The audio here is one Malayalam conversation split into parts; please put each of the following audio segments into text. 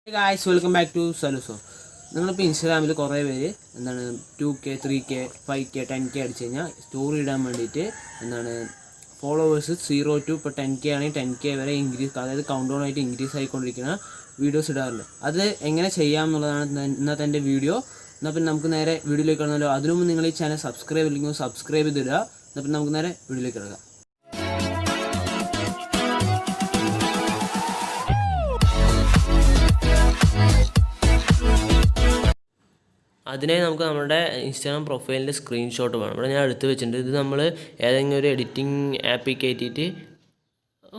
Hey guys, welcome back to Saluso. നിങ്ങളിപ്പോൾ ഇൻസ്റ്റാഗ്രാമിൽ കുറേ പേര് 2K 3K 5K 10K അടിച്ചു കഴിഞ്ഞാൽ സ്റ്റോറി ഇടാൻ വേണ്ടിയിട്ട് ഫോളോവേഴ്സ് 0 to ഇപ്പോൾ 10K ആണെങ്കിൽ 10K വരെ ഇൻക്രീസ്, അതായത് കൗണ്ട് ഡൗൺ ആയിട്ട് ഇൻക്രീസ് ആയിക്കൊണ്ടിരിക്കുന്ന വീഡിയോസ് ഇടാറുണ്ട്. അത് എങ്ങനെ ചെയ്യാം എന്നുള്ളതാണ് ഇന്നത്തെ എൻ്റെ വീഡിയോ. എന്നാൽ പിന്നെ നമുക്ക് നേരെ വീഡിയോയിലേക്ക് കിടന്നാലോ. അതിനു മുമ്പ് നിങ്ങൾ ഈ ചാനൽ സബ്സ്ക്രൈബ് ഇല്ലെങ്കിൽ സബ്സ്ക്രൈബ് ചെയ്തിടുക. എന്നാൽ പിന്നെ നമുക്ക് നേരെ വീഡിയോയിലേക്ക് കിടക്കാം. അതിനായി നമുക്ക് നമ്മുടെ ഇൻസ്റ്റാഗ്രാം പ്രൊഫൈലിൻ്റെ സ്ക്രീൻഷോട്ട് വേണം. ഇവിടെ ഞാൻ എടുത്ത് വെച്ചിട്ടുണ്ട്. ഇത് നമ്മൾ ഏതെങ്കിലും ഒരു എഡിറ്റിംഗ് ആപ്പിൽ കയറ്റിയിട്ട്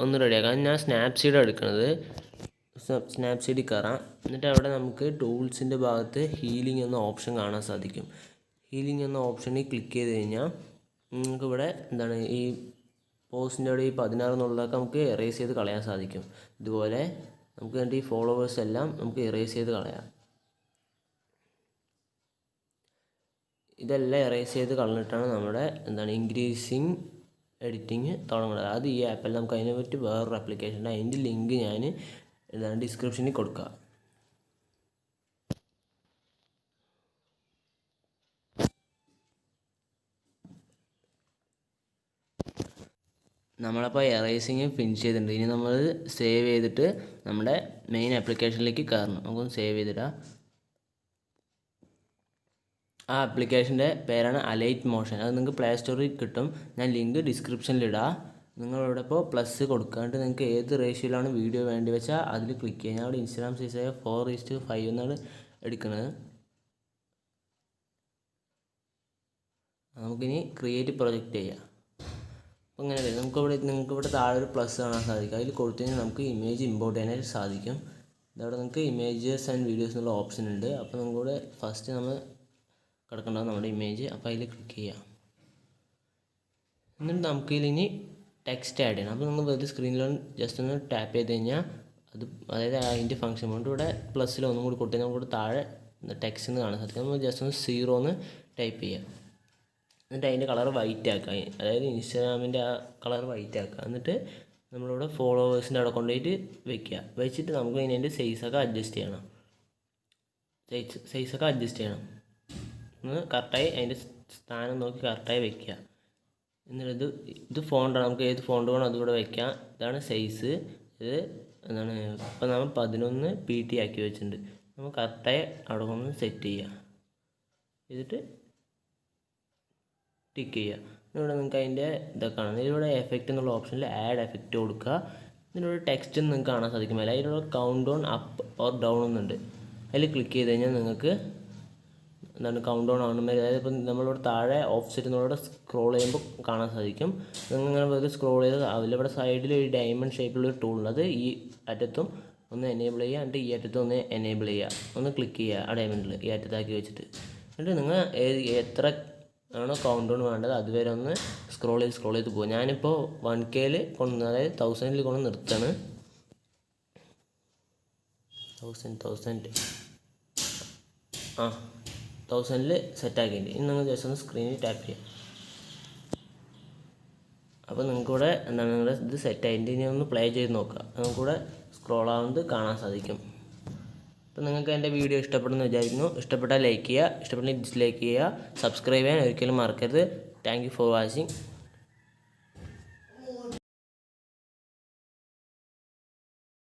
ഒന്ന് റെഡിയാക്കാം. ഞാൻ സ്നാപ്സീഡ് എടുക്കുന്നത്. സ്നാപ്സീഡിൽ കയറാം. എന്നിട്ട് അവിടെ നമുക്ക് ടൂൾസിൻ്റെ ഭാഗത്ത് ഹീലിംഗ് എന്ന ഓപ്ഷൻ കാണാൻ സാധിക്കും. ഹീലിംഗ് എന്ന ഓപ്ഷനിൽ ക്ലിക്ക് ചെയ്ത് കഴിഞ്ഞാൽ നമുക്കിവിടെ ഈ പോസ്റ്റിൻ്റെ അവിടെ ഈ 16 എന്നുള്ളതൊക്കെ നമുക്ക് എറേസ് ചെയ്ത് കളയാൻ സാധിക്കും. ഇതുപോലെ നമുക്ക് വേണ്ടി ഈ ഫോളോവേഴ്സ് എല്ലാം നമുക്ക് എറേസ് ചെയ്ത് കളയാം. ഇതെല്ലാം എറേസ് ചെയ്ത് കളഞ്ഞിട്ടാണ് നമ്മുടെ ഇൻക്രീസിങ് എഡിറ്റിങ് തുടങ്ങുന്നത്. അത് ഈ ആപ്പിൽ നമുക്ക് അതിനെ പറ്റി വേറൊരു ആപ്ലിക്കേഷൻ ഉണ്ട്. അതിൻ്റെ ലിങ്ക് ഞാൻ ഡിസ്ക്രിപ്ഷനിൽ കൊടുക്കുക. നമ്മളപ്പോൾ എറേസിങ് ഫിനിഷ് ചെയ്തിട്ടുണ്ട്. ഇനി നമ്മൾ സേവ് ചെയ്തിട്ട് നമ്മുടെ മെയിൻ ആപ്ലിക്കേഷനിലേക്ക് കയറണം. നമുക്കൊന്ന് സേവ് ചെയ്തിടാം. ആ ആപ്ലിക്കേഷൻ്റെ പേരാണ് അലൈറ്റ് മോഷൻ. അത് നിങ്ങൾക്ക് പ്ലേ സ്റ്റോറിൽ കിട്ടും. ഞാൻ ലിങ്ക് ഡിസ്ക്രിപ്ഷനിലിടാം. നിങ്ങളിവിടെ ഇപ്പോൾ പ്ലസ് കൊടുക്കാണ്ട് നിങ്ങൾക്ക് ഏത് റേഷ്യോയിലാണ് വീഡിയോ വേണ്ടി വെച്ചാൽ അതിൽ ക്ലിക്ക് ചെയ്യുക. ഞാൻ അവിടെ ഇൻസ്റ്റാഗ്രാം സൈസായ 4:5 എന്നാണ് എടുക്കുന്നത്. നമുക്കിനി ക്രിയേറ്റ് പ്രൊജക്റ്റ് ചെയ്യാം. അപ്പോൾ ഇങ്ങനെ വരും. നിങ്ങൾക്കിവിടെ താഴെ ഒരു പ്ലസ് കാണാൻ സാധിക്കും. അതിൽ കൊടുത്തു കഴിഞ്ഞാൽ നമുക്ക് ഇമേജ് ഇമ്പോർട്ട് ചെയ്യാനായിട്ട് സാധിക്കും. ഇതവിടെ നിങ്ങൾക്ക് ഇമേജസ് ആൻഡ് വീഡിയോസ് എന്നുള്ള ഓപ്ഷൻ ഉണ്ട്. അപ്പോൾ നമുക്കിവിടെ ഫസ്റ്റ് നമ്മൾ കിടക്കേണ്ടത് നമ്മുടെ ഇമേജ്. അപ്പോൾ അതിൽ ക്ലിക്ക് ചെയ്യാം. എന്നിട്ട് നമുക്കിതിലിനി ടെക്സ്റ്റ് ആഡ് ചെയ്യണം. അപ്പോൾ നിങ്ങൾ വെറുതെ സ്ക്രീനിൽ ജസ്റ്റ് ഒന്ന് ടാപ്പ് ചെയ്ത് കഴിഞ്ഞാൽ അതായത് അതിൻ്റെ ഫംഗ്ഷൻ കൊണ്ട് ഇവിടെ പ്ലസ്സിൽ ഒന്നും കൂടി കൊടുത്തു കഴിഞ്ഞാൽ നമുക്ക് താഴെ ടെക്സ്റ്റ് എന്ന് കാണാൻ സാധിക്കും. നമ്മൾ ജസ്റ്റ് ഒന്ന് 0 എന്ന് ടൈപ്പ് ചെയ്യുക. എന്നിട്ട് അതിൻ്റെ കളർ വൈറ്റ് ആക്കുക. അതായത് ഇൻസ്റ്റാഗ്രാമിൻ്റെ ആ കളർ വൈറ്റ് ആക്കുക. എന്നിട്ട് നമ്മളിവിടെ ഫോളോവേഴ്സിൻ്റെ അവിടെ കൊണ്ടുപോയിട്ട് വെച്ചിട്ട് നമുക്ക് അതിൻ്റെ സൈസൊക്കെ അഡ്ജസ്റ്റ് ചെയ്യണം. സൈസൊക്കെ അഡ്ജസ്റ്റ് ചെയ്യണം. ഒന്ന് കറക്റ്റായി അതിൻ്റെ സ്ഥാനം നോക്കി കറക്റ്റായി വയ്ക്കുക. എന്നിട്ട് ഇത് ഫോണ്ടാണ്. നമുക്ക് ഏത് ഫോണ്ട് വേണം അതുകൂടെ വയ്ക്കാം. ഇതാണ് സൈസ്. ഇത് ഇപ്പം നമ്മൾ 11 PT ആക്കി വെച്ചിട്ടുണ്ട്. നമ്മൾ കറക്റ്റായി അവിടെ ഒന്ന് സെറ്റ് ചെയ്യുക. എന്നിട്ട് ടിക്ക് ചെയ്യുക. ഇവിടെ നിങ്ങൾക്ക് അതിൻ്റെ ഇതൊക്കെ കാണാം. ഇതിലൂടെ എഫക്റ്റ് എന്നുള്ള ഓപ്ഷനിൽ ആഡ് എഫക്റ്റ് കൊടുക്കുക. ഇതിലൂടെ ടെക്സ്റ്റ് നിങ്ങൾക്ക് കാണാൻ സാധിക്കും. അല്ല അതിലൂടെ count down up or down എന്നുണ്ട്. അതിൽ ക്ലിക്ക് ചെയ്ത് കഴിഞ്ഞാൽ നിങ്ങൾക്ക് കൗണ്ട് ഡൗൺ ആകുമ്പോൾ, അതായത് ഇപ്പം നമ്മളിവിടെ താഴെ ഓഫ്സെറ്റ് എന്നുള്ളത് സ്ക്രോൾ ചെയ്യുമ്പോൾ കാണാൻ സാധിക്കും. നിങ്ങളിങ്ങനെ വെറുതെ സ്ക്രോൾ ചെയ്ത് അതിലിവിടെ സൈഡിൽ ഒരു ഡയമണ്ട് ഷേപ്പിലുള്ളൊരു ടൂളുണ്ട്. അത് ഈ അറ്റത്തും ഒന്ന് എനേബിൾ ചെയ്യുക. എന്നിട്ട് ഈ അറ്റത്തും ഒന്ന് എനേബിൾ ചെയ്യുക. ഒന്ന് ക്ലിക്ക് ചെയ്യുക ആ ഡയമണ്ടിൽ ഈ അറ്റത്താക്കി വെച്ചിട്ട്. എന്നിട്ട് നിങ്ങൾ എത്ര ആണോ കൗണ്ട് ഡൗൺ വേണ്ടത് അതുവരെ ഒന്ന് സ്ക്രോൾ ചെയ്ത് പോകും. ഞാനിപ്പോൾ 1Kയിൽ അതായത് 1000ൽ കൊണ്ട് നിർത്തുകയാണ്. 1000ൽ സെറ്റാക്കിയിട്ട് ഇനി നിങ്ങൾ ജസ്റ്റ് ഒന്ന് സ്ക്രീനിൽ ടാപ്പ് ചെയ്യാം. അപ്പോൾ നിങ്ങൾക്കിവിടെ നിങ്ങളുടെ ഇത് സെറ്റായിട്ട് ഇനി ഒന്ന് പ്ലേ ചെയ്ത് നോക്കുക. നിങ്ങൾക്കിവിടെ സ്ക്രോൾ ആവുന്നത് കാണാൻ സാധിക്കും. അപ്പോൾ നിങ്ങൾക്ക് എൻ്റെ വീഡിയോ ഇഷ്ടപ്പെടുമെന്ന് വിചാരിക്കുന്നു. ഇഷ്ടപ്പെട്ടാൽ ലൈക്ക് ചെയ്യുക, ഇഷ്ടപ്പെട്ടാൽ ഡിസ്ലൈക്ക് ചെയ്യുക, സബ്സ്ക്രൈബ് ചെയ്യാൻ ഒരിക്കലും മറക്കരുത്. Thank you for watching.